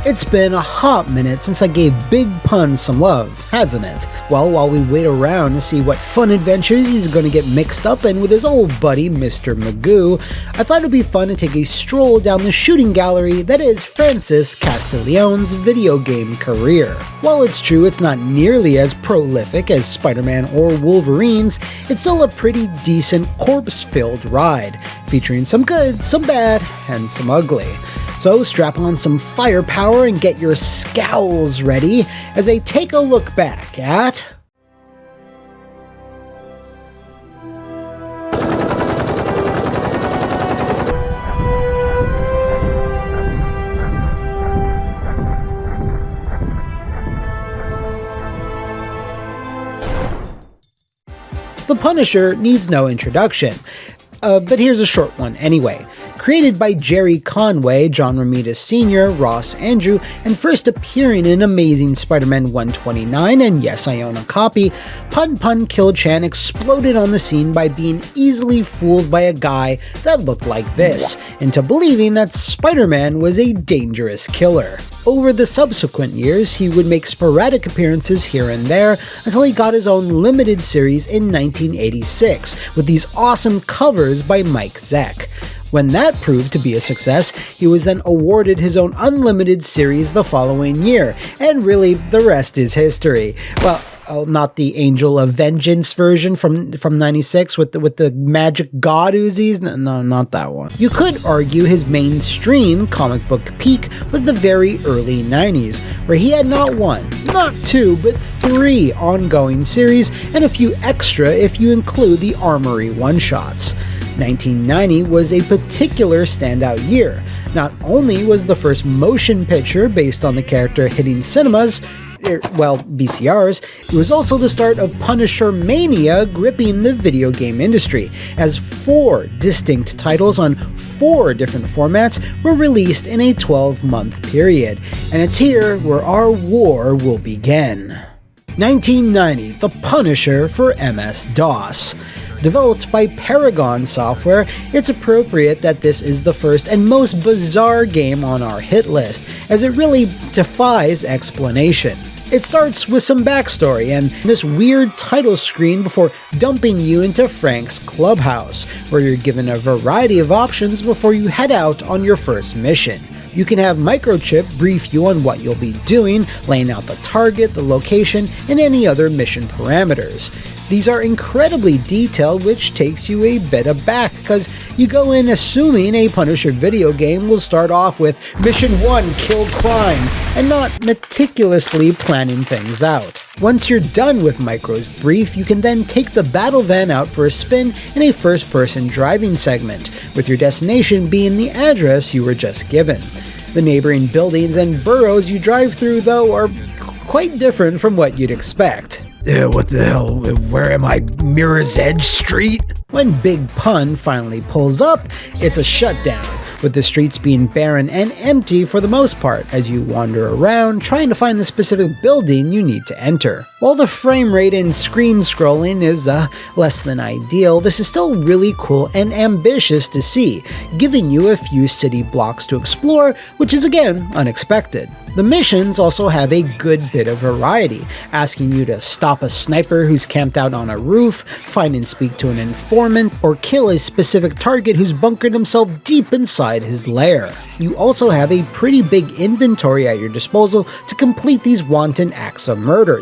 It's been a hot minute since I gave Big Pun some love, hasn't it? Well, while we wait around to see what fun adventures he's gonna get mixed up in with his old buddy Mr. Magoo, I thought it'd be fun to take a stroll down the shooting gallery that is Francis Castiglione's video game career. While it's true it's not nearly as prolific as Spider-Man or Wolverine's, it's still a pretty decent corpse-filled ride, featuring some good, some bad, and some ugly. So strap on some firepower and get your scowls ready as I take a look back at The Punisher needs no introduction, but here's a short one anyway. Created by Jerry Conway, John Romita Sr., Ross Andrew, and first appearing in Amazing Spider-Man 129, and yes, I own a copy, Pun Kill-chan exploded on the scene by being easily fooled by a guy that looked like this, into believing that Spider-Man was a dangerous killer. Over the subsequent years, he would make sporadic appearances here and there until he got his own limited series in 1986, with these awesome covers by Mike Zeck. When that proved to be a success, he was then awarded his own unlimited series the following year, and really, the rest is history. Well, not the Angel of Vengeance version from 96 with the magic god Uzis. No, not that one. You could argue his mainstream comic book peak was the very early 90s, where he had not one, not two, but three ongoing series, and a few extra if you include the Armory one-shots. 1990 was a particular standout year. Not only was the first motion picture based on the character hitting cinemas, VCRs, it was also the start of Punisher mania gripping the video game industry, as 4 distinct titles on 4 different formats were released in a 12-month period, and it's here where our war will begin. 1990, The Punisher for MS-DOS. Developed by Paragon Software, it's appropriate that this is the first and most bizarre game on our hit list, as it really defies explanation. It starts with some backstory and this weird title screen before dumping you into Frank's clubhouse, where you're given a variety of options before you head out on your first mission. You can have Microchip brief you on what you'll be doing, laying out the target, the location, and any other mission parameters. These are incredibly detailed, which takes you a bit aback, because you go in assuming a Punisher video game will start off with Mission 1, Kill Crime, and not meticulously planning things out. Once you're done with Micro's brief, you can then take the battle van out for a spin in a first-person driving segment, with your destination being the address you were just given. The neighboring buildings and boroughs you drive through, though, are quite different from what you'd expect. What the hell? Where am I? Mirror's Edge Street? When Big Pun finally pulls up, it's a shutdown, with the streets being barren and empty for the most part as you wander around trying to find the specific building you need to enter. While the frame rate and screen scrolling is less than ideal, this is still really cool and ambitious to see, giving you a few city blocks to explore, which is again unexpected. The missions also have a good bit of variety, asking you to stop a sniper who's camped out on a roof, find and speak to an informant, or kill a specific target who's bunkered himself deep inside his lair. You also have a pretty big inventory at your disposal to complete these wanton acts of murder.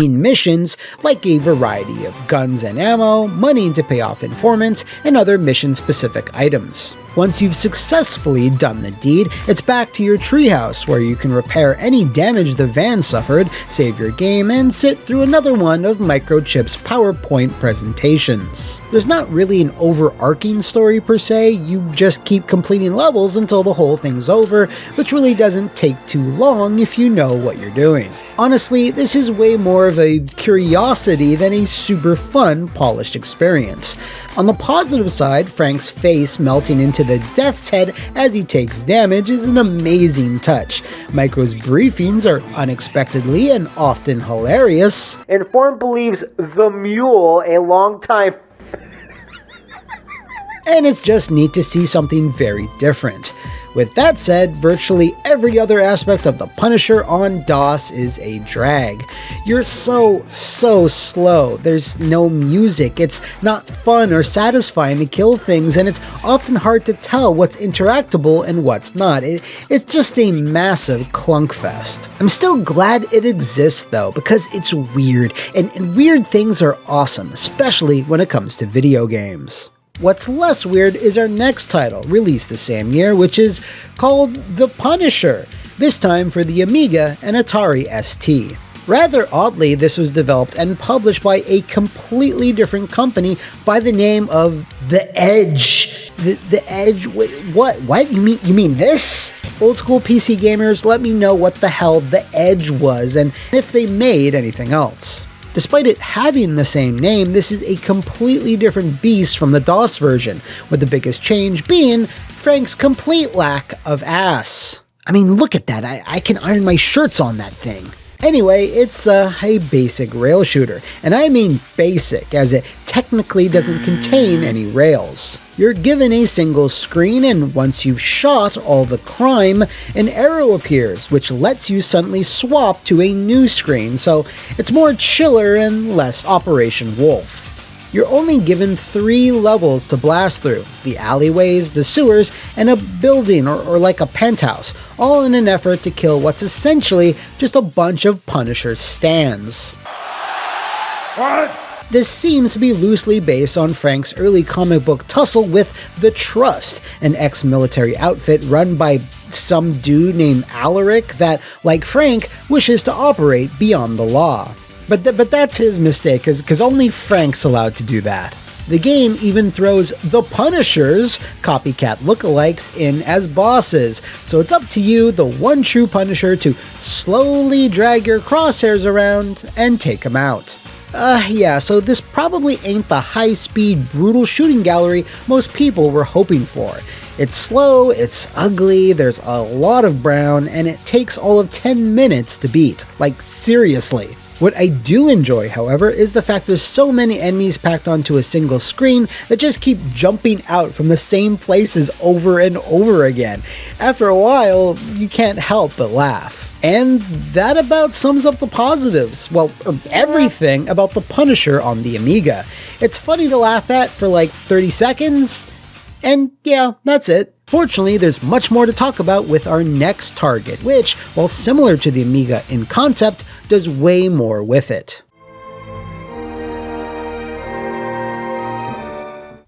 Missions, like a variety of guns and ammo, money to pay off informants, and other mission-specific items. Once you've successfully done the deed, it's back to your treehouse, where you can repair any damage the van suffered, save your game, and sit through another one of Microchip's PowerPoint presentations. There's not really an overarching story per se, you just keep completing levels until the whole thing's over, which really doesn't take too long if you know what you're doing. Honestly, this is way more of a curiosity than a super fun, polished experience. On the positive side, Frank's face melting into the Death's Head as he takes damage is an amazing touch. Micro's briefings are unexpectedly and often hilarious. Inform believes the mule a long time. And it's just neat to see something very different. With that said, virtually every other aspect of the Punisher on DOS is a drag. You're so slow, there's no music, it's not fun or satisfying to kill things, and it's often hard to tell what's interactable and what's not. It's just a massive clunkfest. I'm still glad it exists though, because it's weird, and weird things are awesome, especially when it comes to video games. What's less weird is our next title, released the same year, which is called The Punisher, this time for the Amiga and Atari ST. Rather oddly, this was developed and published by a completely different company by the name of The Edge. The Edge? Wait, what? You mean this? Old school PC gamers, let me know what the hell The Edge was and if they made anything else. Despite it having the same name, this is a completely different beast from the DOS version, with the biggest change being Frank's complete lack of ass. I mean, look at that, I can iron my shirts on that thing. Anyway, it's a basic rail shooter, and I mean basic, as it technically doesn't contain any rails. You're given a single screen, and once you've shot all the crime, an arrow appears, which lets you suddenly swap to a new screen, so it's more chiller and less Operation Wolf. You're only given 3 levels to blast through: the alleyways, the sewers, and a building or like a penthouse, all in an effort to kill what's essentially just a bunch of Punisher stands. What? This seems to be loosely based on Frank's early comic book tussle with the Trust, an ex-military outfit run by some dude named Alaric that, like Frank, wishes to operate beyond the law. But that's his mistake, because only Frank's allowed to do that. The game even throws the Punishers, copycat lookalikes, in as bosses, so it's up to you, the one true Punisher, to slowly drag your crosshairs around and take them out. Yeah, so this probably ain't the high-speed, brutal shooting gallery most people were hoping for. It's slow, it's ugly, there's a lot of brown, and it takes all of 10 minutes to beat. Like, seriously. What I do enjoy, however, is the fact there's so many enemies packed onto a single screen that just keep jumping out from the same places over and over again. After a while, you can't help but laugh. And that about sums up the positives. Well, everything about the Punisher on the Amiga. It's funny to laugh at for like 30 seconds, and yeah, that's it. Fortunately, there's much more to talk about with our next target, which, while similar to the Amiga in concept, does way more with it.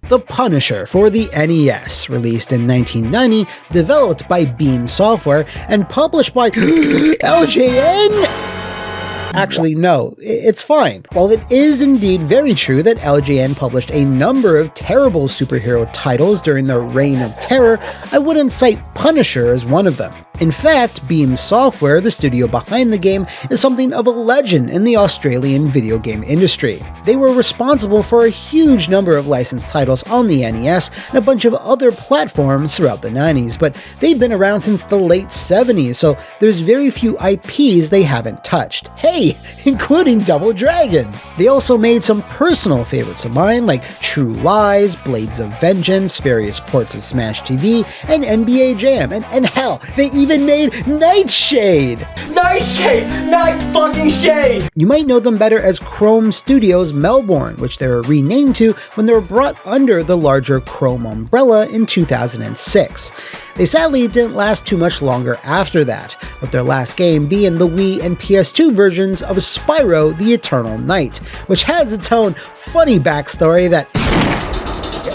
The Punisher for the NES, released in 1990, developed by Beam Software, and published by LJN? Actually, no, it's fine. While it is indeed very true that LJN published a number of terrible superhero titles during their reign of terror, I wouldn't cite Punisher as one of them. In fact, Beam Software, the studio behind the game, is something of a legend in the Australian video game industry. They were responsible for a huge number of licensed titles on the NES and a bunch of other platforms throughout the 90s, but they've been around since the late 70s, so there's very few IPs they haven't touched. Hey, including Double Dragon! They also made some personal favorites of mine, like True Lies, Blades of Vengeance, various ports of Smash TV, and NBA Jam, and hell, they even made Nightshade! Nightshade! Night fucking shade! You might know them better as Chrome Studios Melbourne, which they were renamed to when they were brought under the larger Chrome umbrella in 2006. They sadly didn't last too much longer after that, with their last game being the Wii and PS2 versions of Spyro the Eternal Night, which has its own funny backstory that...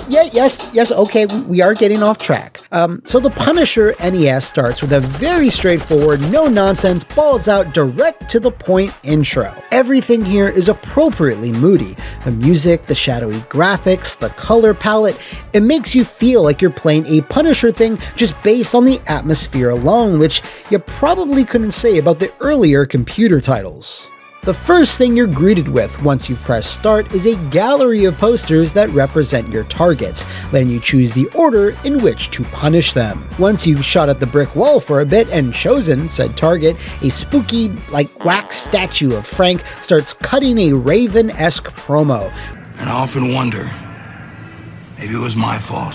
Yes, okay, we are getting off track. So the Punisher NES starts with a very straightforward, no-nonsense, balls-out, direct-to-the-point intro. Everything here is appropriately moody. The music, the shadowy graphics, the color palette, it makes you feel like you're playing a Punisher thing just based on the atmosphere alone, which you probably couldn't say about the earlier computer titles. The first thing you're greeted with once you press start is a gallery of posters that represent your targets, letting you choose the order in which to punish them. Once you've shot at the brick wall for a bit and chosen said target, a spooky, wax statue of Frank starts cutting a Raven-esque promo. And I often wonder, maybe it was my fault.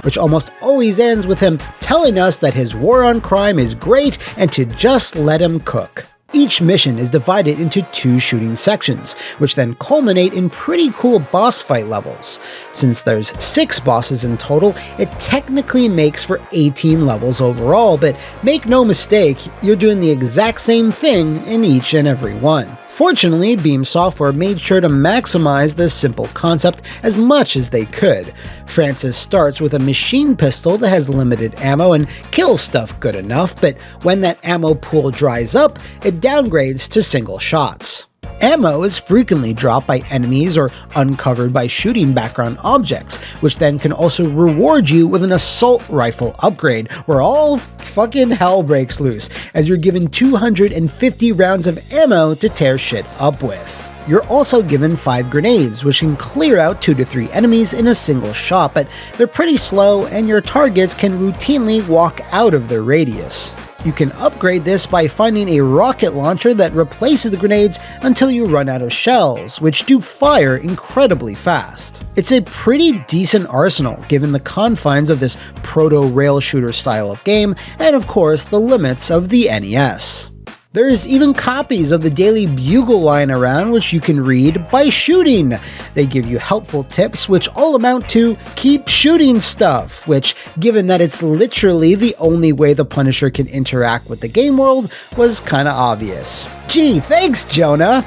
which almost always ends with him telling us that his war on crime is great and to just let him cook. Each mission is divided into 2 shooting sections, which then culminate in pretty cool boss fight levels. Since there's 6 bosses in total, it technically makes for 18 levels overall, but make no mistake, you're doing the exact same thing in each and every one. Fortunately, Beam Software made sure to maximize this simple concept as much as they could. Francis starts with a machine pistol that has limited ammo and kills stuff good enough, but when that ammo pool dries up, it downgrades to single shots. Ammo is frequently dropped by enemies or uncovered by shooting background objects, which then can also reward you with an assault rifle upgrade, where all fucking hell breaks loose, as you're given 250 rounds of ammo to tear shit up with. You're also given 5 grenades, which can clear out 2 to 3 enemies in a single shot, but they're pretty slow and your targets can routinely walk out of their radius. You can upgrade this by finding a rocket launcher that replaces the grenades until you run out of shells, which do fire incredibly fast. It's a pretty decent arsenal given the confines of this proto-rail shooter style of game, and of course the limits of the NES. There's even copies of the Daily Bugle lying around which you can read by shooting. They give you helpful tips which all amount to keep shooting stuff, which, given that it's literally the only way the Punisher can interact with the game world, was kinda obvious. Gee, thanks, Jonah!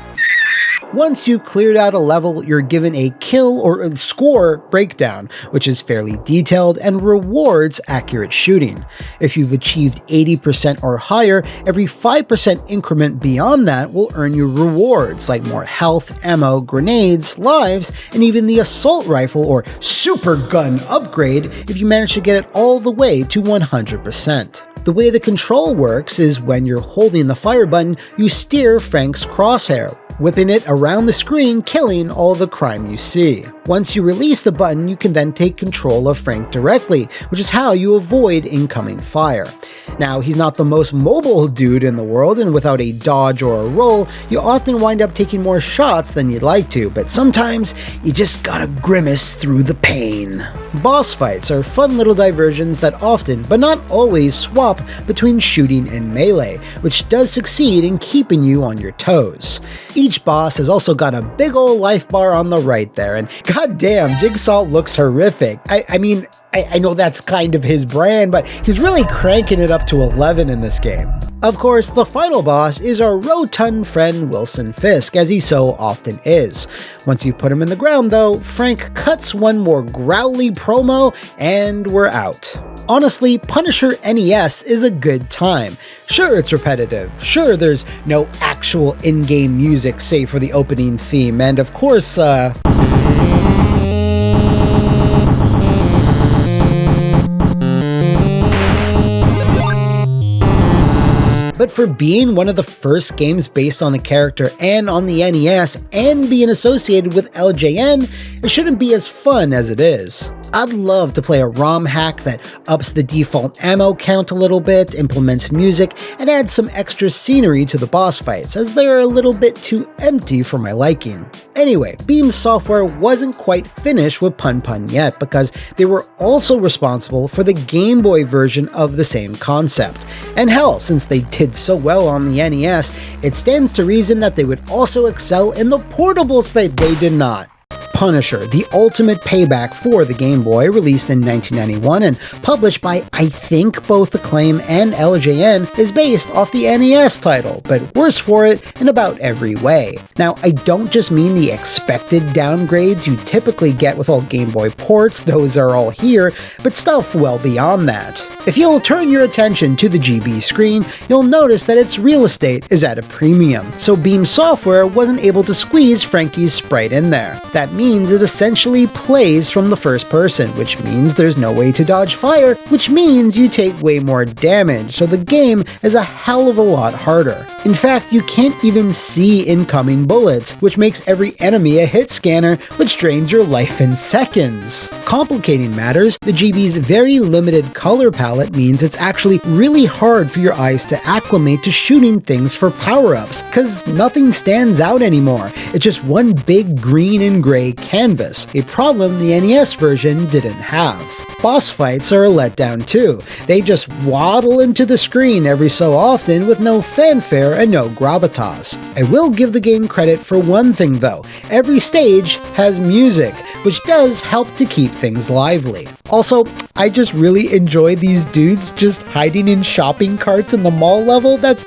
Once you cleared out a level, you're given a kill or score breakdown, which is fairly detailed and rewards accurate shooting. If you've achieved 80% or higher, every 5% increment beyond that will earn you rewards like more health, ammo, grenades, lives, and even the assault rifle or super gun upgrade if you manage to get it all the way to 100%. The way the control works is when you're holding the fire button, you steer Frank's crosshair, whipping it around the screen, killing all the crime you see. Once you release the button, you can then take control of Frank directly, which is how you avoid incoming fire. Now, he's not the most mobile dude in the world, and without a dodge or a roll, you often wind up taking more shots than you'd like to, but sometimes you just gotta grimace through the pain. Boss fights are fun little diversions that often, but not always, swap between shooting and melee, which does succeed in keeping you on your toes. Each boss has also got a big ol' life bar on the right there, and goddamn, Jigsaw looks horrific. I know that's kind of his brand, but he's really cranking it up to 11 in this game. Of course, the final boss is our rotund friend Wilson Fisk, as he so often is. Once you put him in the ground though, Frank cuts one more growly promo and we're out. Honestly, Punisher NES is a good time. Sure, it's repetitive. Sure, there's no actual in-game music save for the opening theme, and of course, but for being one of the first games based on the character and on the NES, and being associated with LJN, it shouldn't be as fun as it is. I'd love to play a ROM hack that ups the default ammo count a little bit, implements music, and adds some extra scenery to the boss fights, as they're a little bit too empty for my liking. Anyway, Beam Software wasn't quite finished with Pun Pun yet, because they were also responsible for the Game Boy version of the same concept. And hell, since they did so well on the NES, it stands to reason that they would also excel in the portable space. They did not. Punisher, the ultimate payback for the Game Boy, released in 1991 and published by, I think, both Acclaim and LJN, is based off the NES title, but worse for it in about every way. Now, I don't just mean the expected downgrades you typically get with all Game Boy ports, those are all here, but stuff well beyond that. If you'll turn your attention to the GB screen, you'll notice that its real estate is at a premium, so Beam Software wasn't able to squeeze Frankie's sprite in there. That means it essentially plays from the first person, which means there's no way to dodge fire, which means you take way more damage, so the game is a hell of a lot harder. In fact, you can't even see incoming bullets, which makes every enemy a hit scanner, which drains your life in seconds. Complicating matters, the GB's very limited color palette means it's actually really hard for your eyes to acclimate to shooting things for power-ups, cause nothing stands out anymore. It's just one big green and gray canvas, a problem the NES version didn't have. Boss fights are a letdown too. They just waddle into the screen every so often with no fanfare and no gravitas. I will give the game credit for one thing though. Every stage has music, which does help to keep things lively. Also, I just really enjoy these dudes just hiding in shopping carts in the mall level. That's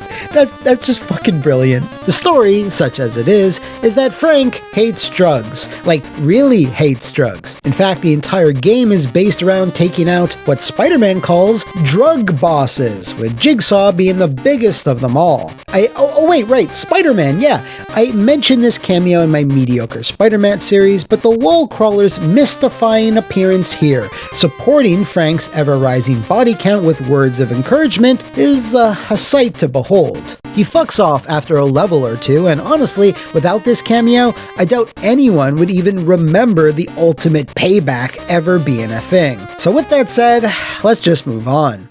just fucking brilliant. The story, such as it is that Frank hates drugs. Like, really hates drugs. In fact, the entire game is based around taking out what SpiderMan calls drug bosses, with Jigsaw being the biggest of them all. Wait, SpiderMan, yeah. I mentioned this cameo in my mediocre Spider-Man series, but the wall crawler's mystifying appearance here, supporting Frank's ever-rising body count with words of encouragement, is a sight to behold. He fucks off after a level or two, and honestly, without this cameo, I doubt anyone would even remember the ultimate payback ever being a thing. So with that said, let's just move on.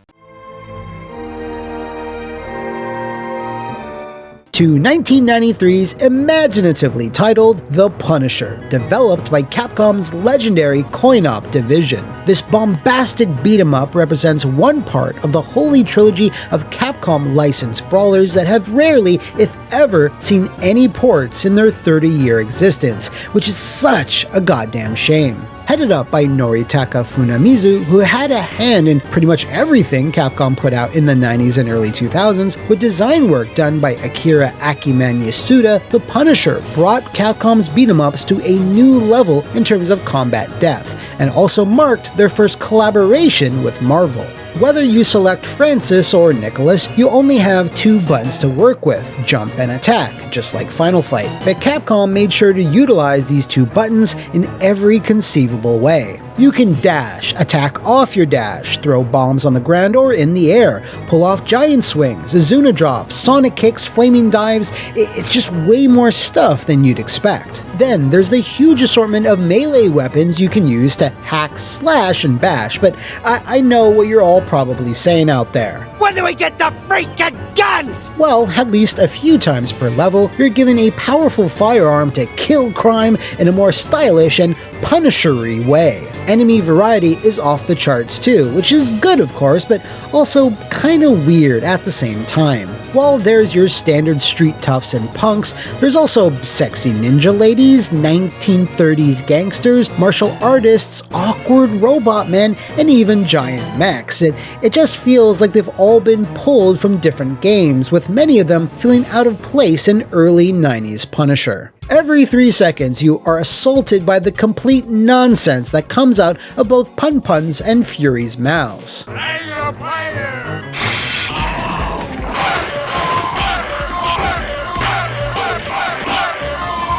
To 1993's imaginatively titled The Punisher, developed by Capcom's legendary coin-op division. This bombastic beat-em-up represents one part of the holy trilogy of Capcom licensed brawlers that have rarely, if ever, seen any ports in their 30-year existence, which is such a goddamn shame. Headed up by Noritaka Funamizu, who had a hand in pretty much everything Capcom put out in the 90s and early 2000s, with design work done by Akira Akiman Yasuda, The Punisher brought Capcom's beat-em-ups to a new level in terms of combat depth, and also marked their first collaboration with Marvel. Whether you select Francis or Nicholas, you only have two buttons to work with, jump and attack, just like Final Fight. But Capcom made sure to utilize these two buttons in every conceivable way. You can dash, attack off your dash, throw bombs on the ground or in the air, pull off giant swings, Azuna drops, sonic kicks, flaming dives. It's just way more stuff than you'd expect. Then there's the huge assortment of melee weapons you can use to hack, slash, and bash, but I know what you're all probably saying out there. When do we get the freaking guns? Well, at least a few times per level, you're given a powerful firearm to kill crime in a more stylish and Punisher-y way. Enemy variety is off the charts too, which is good of course, but also kinda weird at the same time. While there's your standard street toughs and punks, there's also sexy ninja ladies, 1930s gangsters, martial artists, awkward robot men, and even giant mechs. It just feels like they've all been pulled from different games, with many of them feeling out of place in early 90s Punisher. Every 3 seconds, you are assaulted by the complete nonsense that comes out of both Pun-Pun's and Fury's mouths.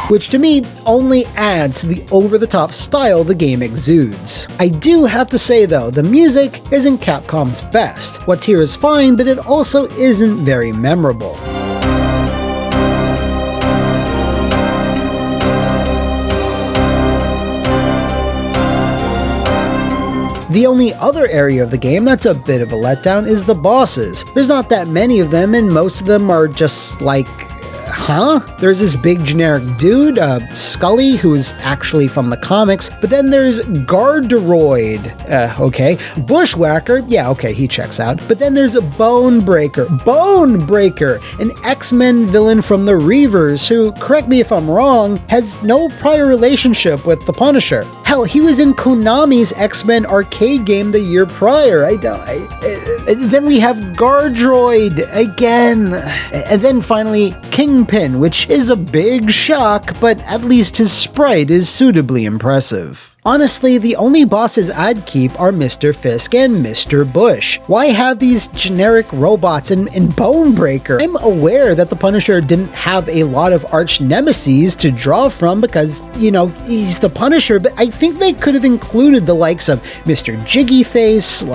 Which to me only adds to the over-the-top style the game exudes. I do have to say though, the music isn't Capcom's best. What's here is fine, but it also isn't very memorable. The only other area of the game that's a bit of a letdown is the bosses. There's not that many of them, and most of them are just like, There's this big generic dude, Scully, who is actually from the comics, but then there's Garderoid, okay. Bushwhacker, yeah, okay, he checks out. But then there's Bonebreaker, an X-Men villain from the Reavers who, correct me if I'm wrong, has no prior relationship with the Punisher. Hell, he was in Konami's X-Men arcade game the year prior. Then we have Gardroid again. And then finally, Kingpin, which is a big shock, but at least his sprite is suitably impressive. Honestly, the only bosses I'd keep are Mr. Fisk and Mr. Bush. Why have these generic robots and Bonebreaker? I'm aware that the Punisher didn't have a lot of arch nemesis to draw from because, you know, he's the Punisher, but I think they could have included the likes of Mr. Jiggyface,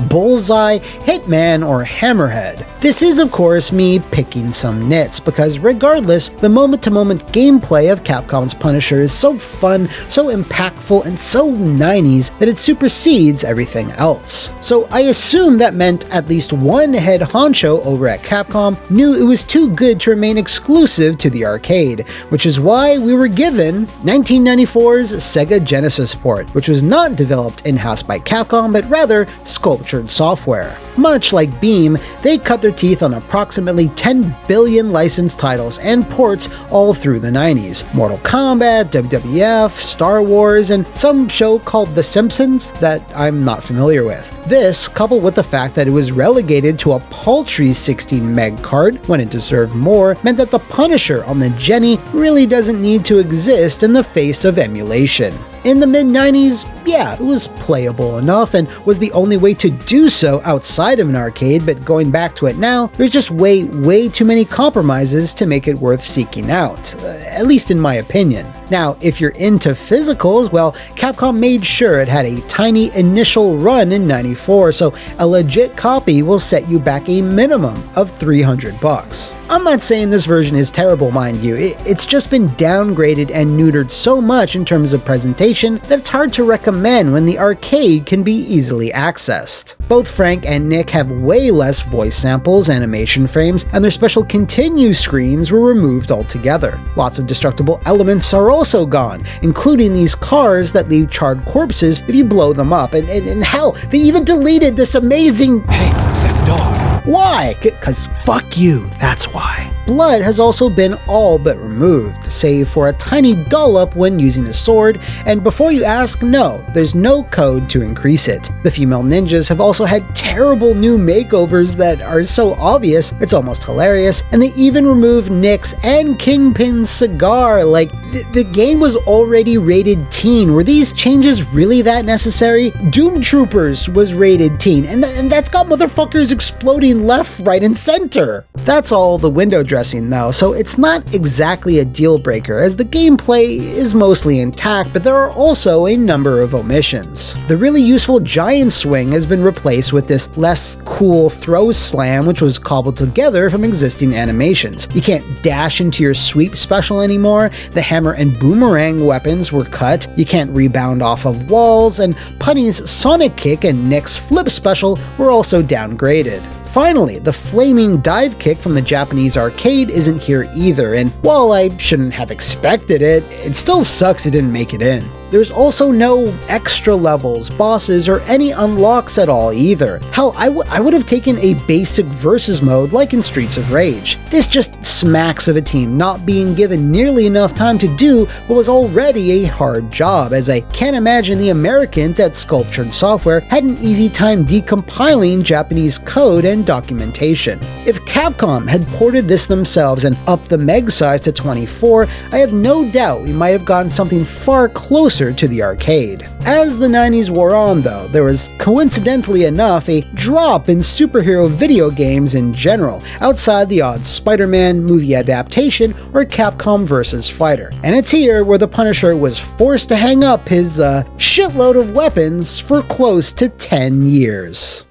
Bullseye, Hitman, or Hammerhead. This is, of course, me picking some nits, because regardless, the moment-to-moment gameplay of Capcom's Punisher is so fun, so impactful, and so 90s that it supersedes everything else. So I assume that meant at least one head honcho over at Capcom knew it was too good to remain exclusive to the arcade, which is why we were given 1994's Sega Genesis port, which was not developed in-house by Capcom, but rather Sculptured Software. Much like Beam, they cut their teeth on approximately 10 billion licensed titles and ports all through the 90s. Mortal Kombat, WWF, Star Wars, and some show called The Simpsons that I'm not familiar with. This, coupled with the fact that it was relegated to a paltry 16 meg card when it deserved more, meant that the Punisher on the Jenny really doesn't need to exist in the face of emulation. In the mid-90s, yeah, it was playable enough and was the only way to do so outside of an arcade, but going back to it now, there's just way too many compromises to make it worth seeking out, at least in my opinion. Now, if you're into physicals, well, Capcom made sure it had a tiny initial run in '94, so a legit copy will set you back a minimum of $300. I'm not saying this version is terrible, mind you, it's just been downgraded and neutered so much in terms of presentation that it's hard to recommend when the arcade can be easily accessed. Both Frank and Nick have way less voice samples, animation frames, and their special continue screens were removed altogether. Lots of destructible elements are also gone, including these cars that leave charred corpses if you blow them up, and hell, they even deleted this amazing— Hey, it's that dog. Why? 'Cause fuck you, that's why. Blood has also been all but removed, save for a tiny dollop when using a sword, and before you ask, no, there's no code to increase it. The female ninjas have also had terrible new makeovers that are so obvious it's almost hilarious, and they even removed Nick's and Kingpin's cigar. Like, the game was already rated teen. Were these changes really that necessary? Doom Troopers was rated teen, and that's got motherfuckers exploding left, right, and center. That's all the window dressing though, so it's not exactly a deal breaker as the gameplay is mostly intact, but there are also a number of omissions. The really useful giant swing has been replaced with this less cool throw slam, which was cobbled together from existing animations. You can't dash into your sweep special anymore, the hammer and boomerang weapons were cut, you can't rebound off of walls, and Punny's sonic kick and Nick's flip special were also downgraded. Finally, the flaming dive kick from the Japanese arcade isn't here either, and while I shouldn't have expected it, it still sucks it didn't make it in. There's also no extra levels, bosses, or any unlocks at all either. Hell, I would have taken a basic versus mode like in Streets of Rage. This just smacks of a team not being given nearly enough time to do what was already a hard job, as I can't imagine the Americans at Sculptured Software had an easy time decompiling Japanese code and documentation. If Capcom had ported this themselves and upped the meg size to 24, I have no doubt we might have gotten something far closer to the arcade. As the 90s wore on though, there was coincidentally enough a drop in superhero video games in general, outside the odd SpiderMan movie adaptation or Capcom vs. Fighter. And it's here where the Punisher was forced to hang up his shitload of weapons for close to 10 years.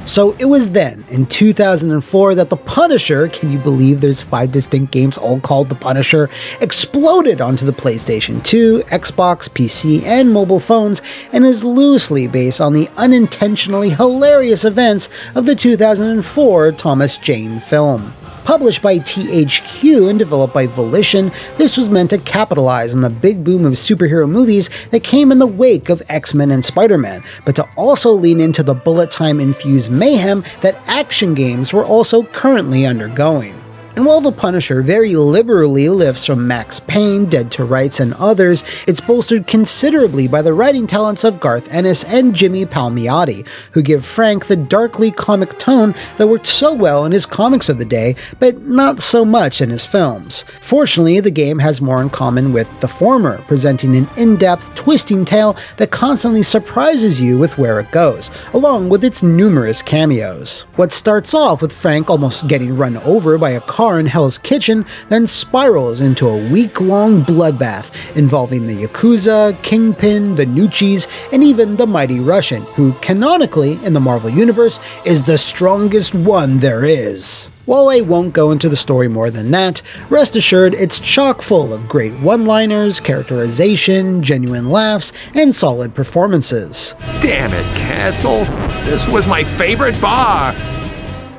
So it was then, in 2004, that The Punisher, can you believe there's 5 distinct games all called The Punisher, exploded onto the PlayStation 2, Xbox, PC, and mobile phones, and is loosely based on the unintentionally hilarious events of the 2004 Thomas Jane film. Published by THQ and developed by Volition, this was meant to capitalize on the big boom of superhero movies that came in the wake of X-Men and Spider-Man, but to also lean into the bullet time-infused mayhem that action games were also currently undergoing. And while The Punisher very liberally lifts from Max Payne, Dead to Rights, and others, it's bolstered considerably by the writing talents of Garth Ennis and Jimmy Palmiotti, who give Frank the darkly comic tone that worked so well in his comics of the day, but not so much in his films. Fortunately, the game has more in common with the former, presenting an in-depth, twisting tale that constantly surprises you with where it goes, along with its numerous cameos. What starts off with Frank almost getting run over by a car car in Hell's Kitchen then spirals into a week-long bloodbath involving the Yakuza, Kingpin, the Nuchis, and even the Mighty Russian, who canonically, in the Marvel Universe, is the strongest one there is. While I won't go into the story more than that, rest assured it's chock full of great one-liners, characterization, genuine laughs, and solid performances. Damn it, Castle! This was my favorite bar!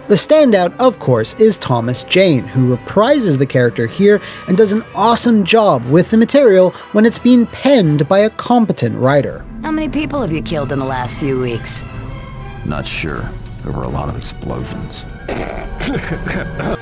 The standout, of course, is Thomas Jane, who reprises the character here and does an awesome job with the material when it's being penned by a competent writer. How many people have you killed in the last few weeks? Not sure. There were a lot of explosions.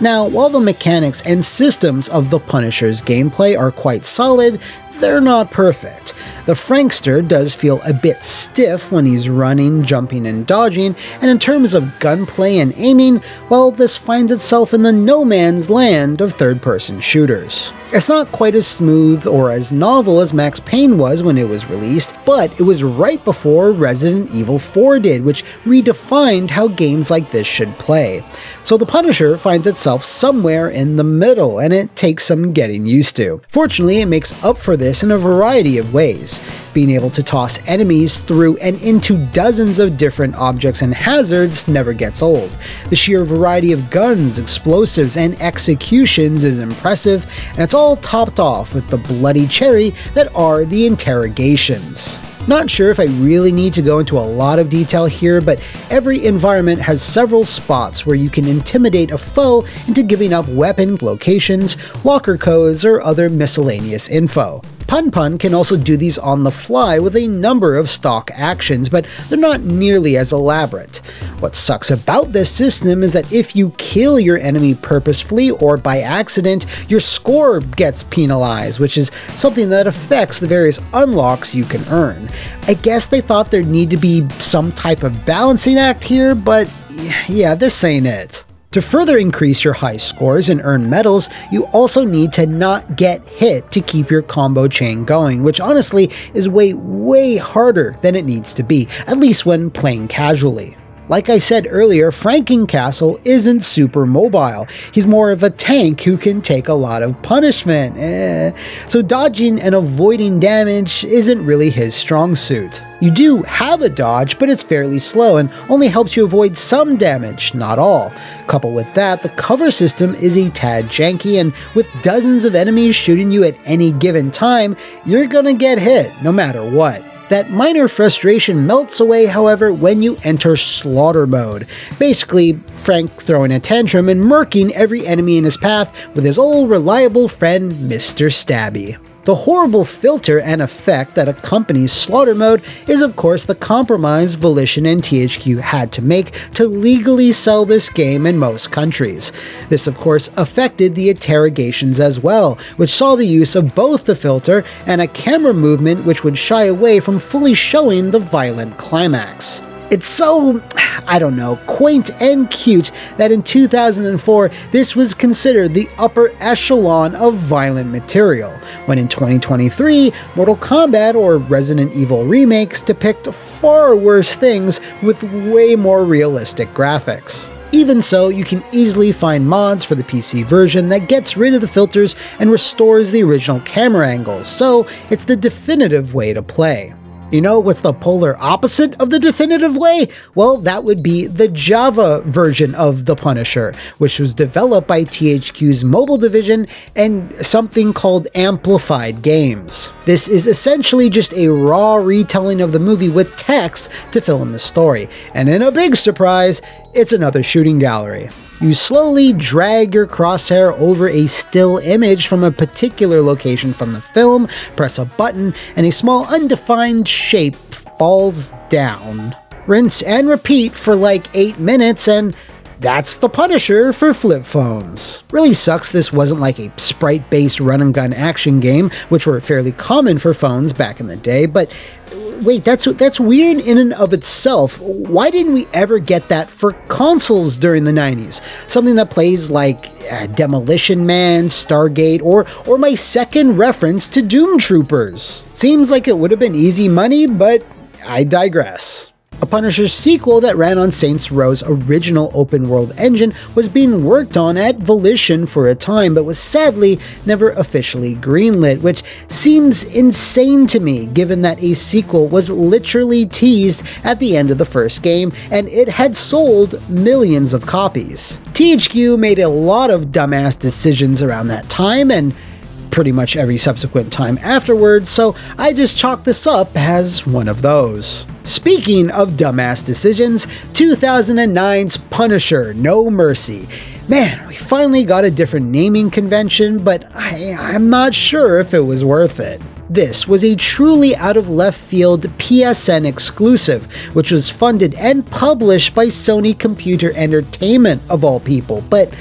Now, while the mechanics and systems of the Punisher's gameplay are quite solid, they're not perfect. The Frankster does feel a bit stiff when he's running, jumping, and dodging, and in terms of gunplay and aiming, well, this finds itself in the no man's land of third-person shooters. It's not quite as smooth or as novel as Max Payne was when it was released, but it was right before Resident Evil 4 did, which redefined how games like this should play. So the Punisher finds itself somewhere in the middle, and it takes some getting used to. Fortunately, it makes up for this in a variety of ways. Being able to toss enemies through and into dozens of different objects and hazards never gets old. The sheer variety of guns, explosives, and executions is impressive, and it's all topped off with the bloody cherry that are the interrogations. Not sure if I really need to go into a lot of detail here, but every environment has several spots where you can intimidate a foe into giving up weapon locations, locker codes, or other miscellaneous info. Pun can also do these on the fly with a number of stock actions, but they're not nearly as elaborate. What sucks about this system is that if you kill your enemy purposefully or by accident, your score gets penalized, which is something that affects the various unlocks you can earn. I guess they thought there'd need to be some type of balancing act here, but yeah, this ain't it. To further increase your high scores and earn medals, you also need to not get hit to keep your combo chain going, which honestly is way harder than it needs to be, at least when playing casually. Like I said earlier, Frankencastle isn't super mobile. He's more of a tank who can take a lot of punishment. So dodging and avoiding damage isn't really his strong suit. You do have a dodge, but it's fairly slow and only helps you avoid some damage, not all. Coupled with that, the cover system is a tad janky, and with dozens of enemies shooting you at any given time, you're gonna get hit, no matter what. That minor frustration melts away, however, when you enter slaughter mode. Basically, Frank throwing a tantrum and murking every enemy in his path with his old reliable friend, Mr. Stabby. The horrible filter and effect that accompanies slaughter mode is of course the compromise Volition and THQ had to make to legally sell this game in most countries. This of course affected the interrogations as well, which saw the use of both the filter and a camera movement which would shy away from fully showing the violent climax. It's so, I don't know, quaint and cute that in 2004 this was considered the upper echelon of violent material, when in 2023 Mortal Kombat or Resident Evil remakes depict far worse things with way more realistic graphics. Even so, you can easily find mods for the PC version that gets rid of the filters and restores the original camera angles, so it's the definitive way to play. You know what's the polar opposite of the definitive way? Well, that would be the Java version of The Punisher, which was developed by THQ's mobile division and something called Amplified Games. This is essentially just a raw retelling of the movie with text to fill in the story, and in a big surprise, it's another shooting gallery. You slowly drag your crosshair over a still image from a particular location from the film, press a button, and a small undefined shape falls down. Rinse and repeat for like 8 minutes, and that's The Punisher for flip phones. Really sucks this wasn't like a sprite-based run-and-gun action game, which were fairly common for phones back in the day, but wait, that's weird in and of itself. Why didn't we ever get that for consoles during the 90s? Something that plays like Demolition Man, Stargate, or my second reference to Doom Troopers. Seems like it would have been easy money, but I digress. A Punisher sequel that ran on Saints Row's original open-world engine was being worked on at Volition for a time, but was sadly never officially greenlit, which seems insane to me given that a sequel was literally teased at the end of the first game, and it had sold millions of copies. THQ made a lot of dumbass decisions around that time, and pretty much every subsequent time afterwards, so I just chalk this up as one of those. Speaking of dumbass decisions, 2009's Punisher: No Mercy. Man, we finally got a different naming convention, but I'm not sure if it was worth it. This was a truly out-of-left-field PSN exclusive, which was funded and published by Sony Computer Entertainment, of all people, but,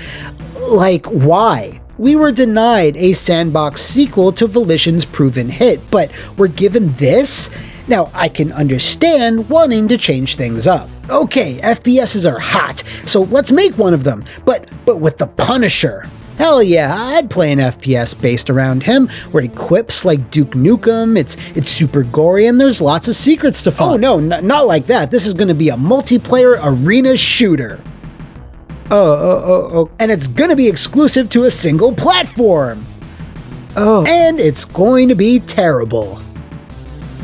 like, why? We were denied a sandbox sequel to Volition's proven hit, but we're given this? Now, I can understand wanting to change things up. Okay, FPSs are hot, so let's make one of them, but with the Punisher. Hell yeah, I'd play an FPS based around him, where he quips like Duke Nukem, it's super gory, and there's lots of secrets to find. Oh no, not like that. This is gonna be a multiplayer arena shooter. Oh. And it's gonna be exclusive to a single platform. Oh. And it's going to be terrible.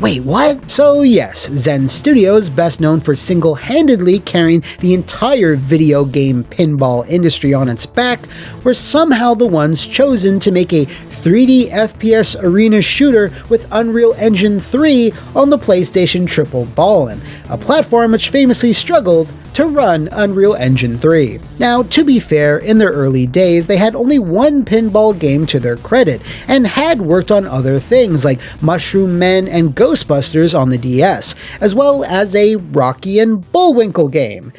Wait, what? So yes, Zen Studios, best known for single-handedly carrying the entire video game pinball industry on its back, were somehow the ones chosen to make a 3D FPS arena shooter with Unreal Engine 3 on the PlayStation Triple Ballin', a platform which famously struggled to run Unreal Engine 3. Now, to be fair, in their early days, they had only one pinball game to their credit, and had worked on other things like Mushroom Men and Ghostbusters on the DS, as well as a Rocky and Bullwinkle game.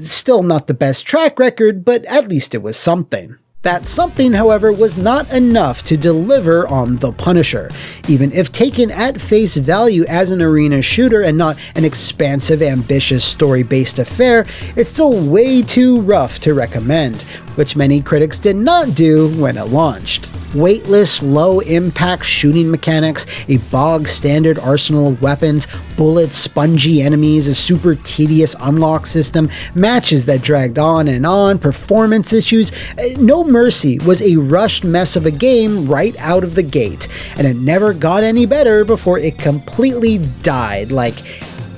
Still not the best track record, but at least it was something. That something, however, was not enough to deliver on The Punisher. Even if taken at face value as an arena shooter and not an expansive, ambitious, story-based affair, it's still way too rough to recommend, which many critics did not do when it launched. Weightless, low-impact shooting mechanics, a bog-standard arsenal of weapons, bullets, spongy enemies, a super tedious unlock system, matches that dragged on, performance issues. No Mercy was a rushed mess of a game right out of the gate, and it never got any better before it completely died, like,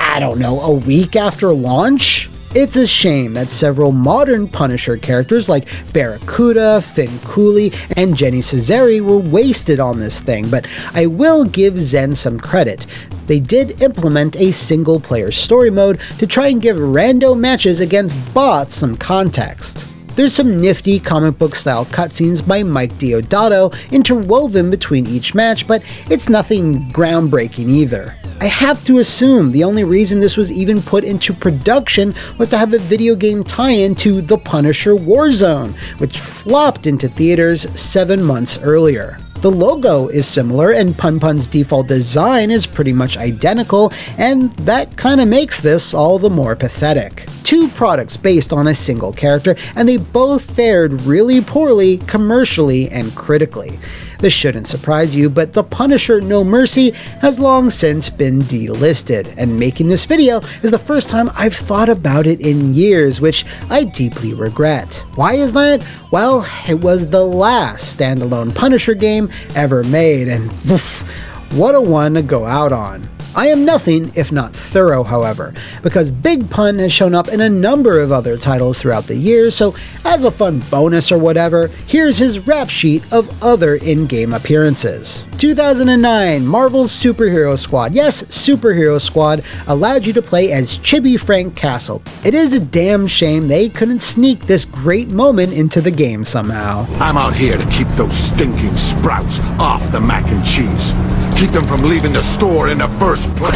I don't know, a week after launch? It's a shame that several modern Punisher characters like Barracuda, Finn Cooley, and Jenny Cesare were wasted on this thing, but I will give Zen some credit. They did implement a single-player story mode to try and give rando matches against bots some context. There's some nifty comic book style cutscenes by Mike Deodato interwoven between each match, but it's nothing groundbreaking either. I have to assume the only reason this was even put into production was to have a video game tie-in to The Punisher Warzone, which flopped into theaters 7 months earlier. The logo is similar, and Pun Pun's default design is pretty much identical, and that kinda makes this all the more pathetic. 2 products based on a single character, and they both fared really poorly commercially and critically. This shouldn't surprise you, but The Punisher: No Mercy has long since been delisted, and making this video is the first time I've thought about it in years, which I deeply regret. Why is that? Well, it was the last standalone Punisher game ever made, and oof, what a one to go out on. I am nothing if not thorough, however, because Big Pun has shown up in a number of other titles throughout the years, so as a fun bonus or whatever, here's his rap sheet of other in-game appearances. 2009, Marvel's Superhero Squad. Yes, Superhero Squad allowed you to play as Chibi Frank Castle. It is a damn shame they couldn't sneak this great moment into the game somehow. I'm out here to keep those stinking sprouts off the mac and cheese. Keep them from leaving the store in the first place.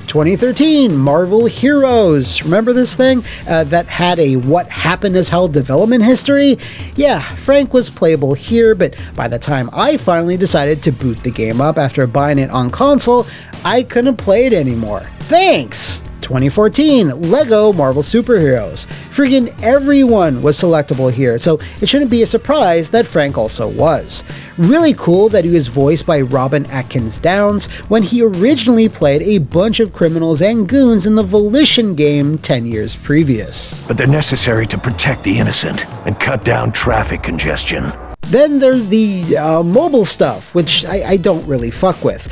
2013, Marvel Heroes. Remember this thing that had a What Happened as Hell development history? Yeah, Frank was playable here, but by the time I finally decided to boot the game up after buying it on console, I couldn't play it anymore. Thanks! 2014, Lego Marvel Superheroes. Friggin' everyone was selectable here, so it shouldn't be a surprise that Frank also was. Really cool that he was voiced by Robin Atkins Downs when he originally played a bunch of criminals and goons in the Volition game 10 years previous. But they're necessary to protect the innocent and cut down traffic congestion. Then there's the mobile stuff, which I don't really fuck with.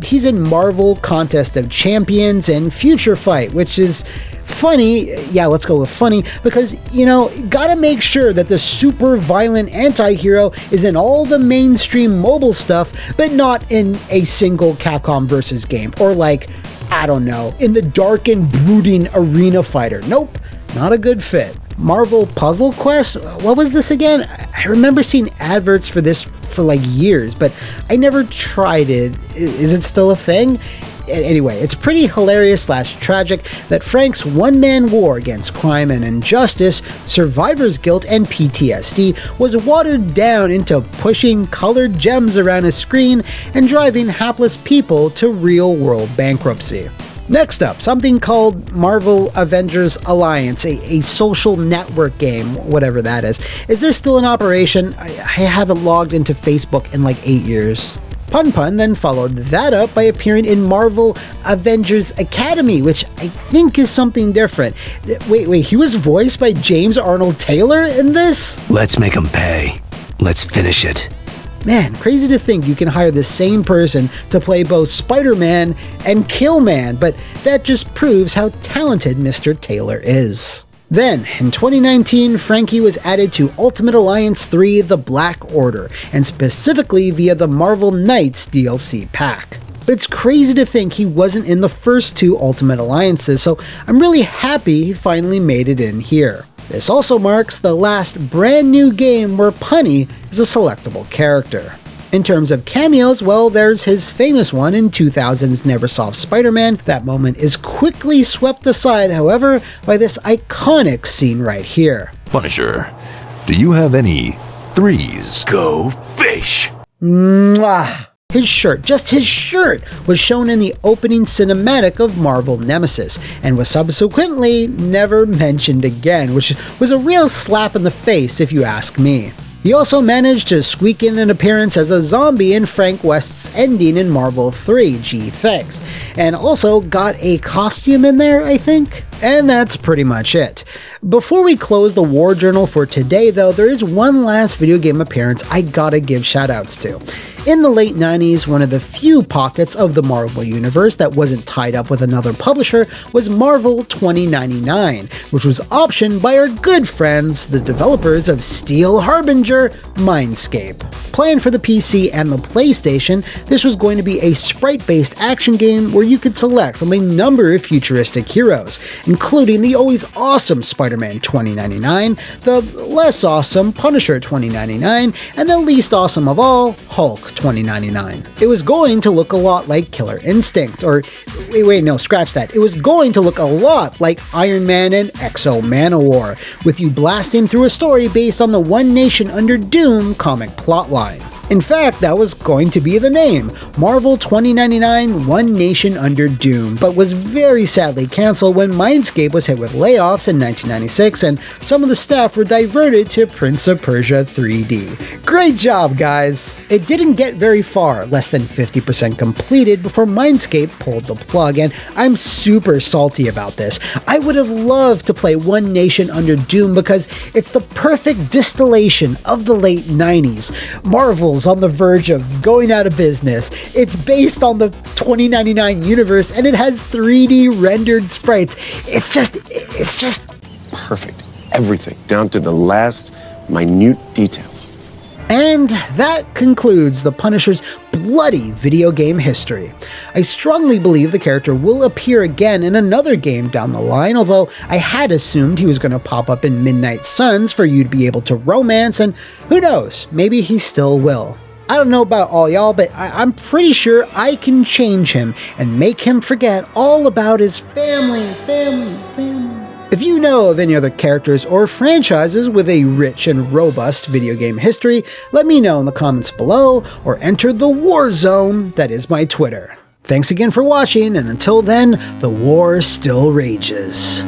He's in Marvel Contest of Champions and Future Fight, which is funny. Yeah, let's go with funny, because, you know, gotta make sure that the super violent anti-hero is in all the mainstream mobile stuff, but not in a single Capcom versus game, or like, I don't know, in the dark and brooding Arena Fighter. Nope, not a good fit. Marvel Puzzle Quest? What was this again? I remember seeing adverts for this for like years, but I never tried it. Is it still a thing? Anyway, it's pretty hilarious / tragic that Frank's one-man war against crime and injustice, survivor's guilt, and PTSD was watered down into pushing colored gems around a screen and driving hapless people to real-world bankruptcy. Next up, something called Marvel Avengers Alliance, a social network game, whatever that is. Is this still in operation? I haven't logged into Facebook in like 8 years. Pun then followed that up by appearing in Marvel Avengers Academy, which I think is something different. Wait, he was voiced by James Arnold Taylor in this? Let's make him pay. Let's finish it. Man, crazy to think you can hire the same person to play both SpiderMan and Killman, but that just proves how talented Mr. Taylor is. Then, in 2019, Frankie was added to Ultimate Alliance 3: The Black Order, and specifically via the Marvel Knights DLC pack. But it's crazy to think he wasn't in the first 2 Ultimate Alliances, so I'm really happy he finally made it in here. This also marks the last brand new game where Punny is a selectable character. In terms of cameos, well, there's his famous one in 2000's Neversoft Spider-Man. That moment is quickly swept aside, however, by this iconic scene right here. Punisher, do you have any threes? Go fish! Mwah! His shirt, just his shirt, was shown in the opening cinematic of Marvel Nemesis, and was subsequently never mentioned again, which was a real slap in the face if you ask me. He also managed to squeak in an appearance as a zombie in Frank West's ending in Marvel 3, gee thanks, and also got a costume in there, I think? And that's pretty much it. Before we close the War Journal for today though, there is one last video game appearance I gotta give shoutouts to. In the late 90s, one of the few pockets of the Marvel Universe that wasn't tied up with another publisher was Marvel 2099, which was optioned by our good friends, the developers of Steel Harbinger, Mindscape. Planned for the PC and the PlayStation, this was going to be a sprite-based action game where you could select from a number of futuristic heroes, including the always awesome Spider-Man 2099, the less awesome Punisher 2099, and the least awesome of all, Hulk 2099. It was going to look a lot like Killer Instinct, or wait, no, scratch that. It was going to look a lot like Iron Man and Exo Manowar, with you blasting through a story based on the One Nation Under Doom comic plotline. In fact, that was going to be the name, Marvel 2099 One Nation Under Doom, but was very sadly cancelled when Mindscape was hit with layoffs in 1996 and some of the staff were diverted to Prince of Persia 3D. Great job, guys! It didn't get very far, less than 50% completed, before Mindscape pulled the plug, and I'm super salty about this. I would have loved to play One Nation Under Doom because it's the perfect distillation of the late 90s. Marvel's on the verge of going out of business. It's based on the 2099 universe and it has 3D rendered sprites. It's just perfect. Everything, down to the last minute details. And that concludes the Punisher's bloody video game history. I strongly believe the character will appear again in another game down the line, although I had assumed he was going to pop up in Midnight Suns for you to be able to romance, and who knows, maybe he still will. I don't know about all y'all, but I'm pretty sure I can change him and make him forget all about his family. If you know of any other characters or franchises with a rich and robust video game history, let me know in the comments below or enter the war zone that is my Twitter. Thanks again for watching, and until then, the war still rages.